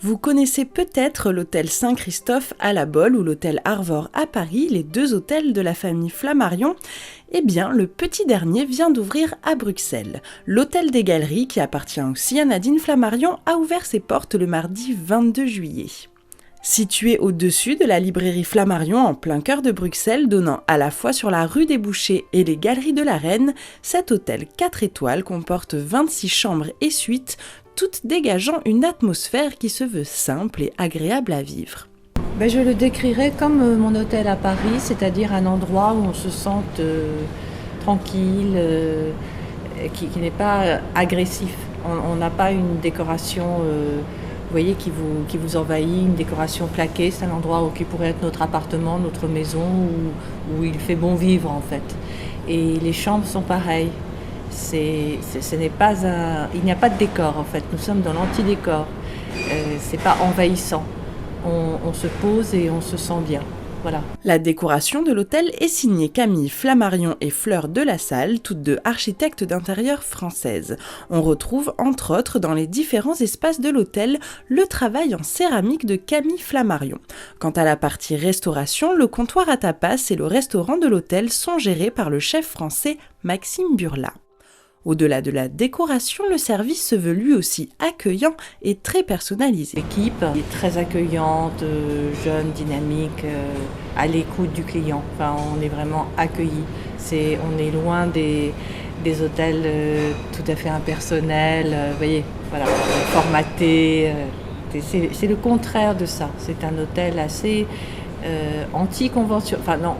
Vous connaissez peut-être l'hôtel Saint-Christophe à La Baule ou l'hôtel Arvor à Paris, les deux hôtels de la famille Flammarion. Eh bien, le petit dernier vient d'ouvrir à Bruxelles. L'hôtel des Galeries, qui appartient aussi à Nadine Flammarion, a ouvert ses portes le mardi 22 juillet. Situé au-dessus de la librairie Flammarion en plein cœur de Bruxelles, donnant à la fois sur la rue des Bouchers et les Galeries de la Reine, cet hôtel 4 étoiles comporte 26 chambres et suites, toutes dégageant une atmosphère qui se veut simple et agréable à vivre. Je le décrirais comme mon hôtel à Paris, c'est-à-dire un endroit où on se sente tranquille, qui n'est pas agressif. On n'a pas une décoration vous voyez, qui vous envahit, une décoration plaquée. C'est un endroit qui pourrait être notre appartement, notre maison, où il fait bon vivre en fait. Et les chambres sont pareilles. Il n'y a pas de décor en fait, nous sommes dans l'anti-décor. C'est pas envahissant. On se pose et on se sent bien. Voilà. La décoration de l'hôtel est signée Camille Flammarion et Fleur de la Salle, toutes deux architectes d'intérieur françaises. On retrouve entre autres dans les différents espaces de l'hôtel le travail en céramique de Camille Flammarion. Quant à la partie restauration, le comptoir à tapas et le restaurant de l'hôtel sont gérés par le chef français Maxime Burla. Au-delà de la décoration, le service se veut lui aussi accueillant et très personnalisé. L'équipe est très accueillante, jeune, dynamique, à l'écoute du client. Enfin, on est vraiment accueillis. On est loin des hôtels tout à fait impersonnels, voyez, voilà, formatés. C'est le contraire de ça. C'est un hôtel assez anti-conventionnel. Enfin, non.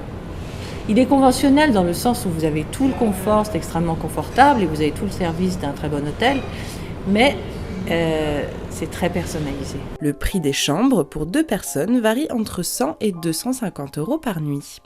Il est conventionnel dans le sens où vous avez tout le confort, c'est extrêmement confortable et vous avez tout le service d'un très bon hôtel, mais c'est très personnalisé. Le prix des chambres pour 2 personnes varie entre 100 et 250 € par nuit.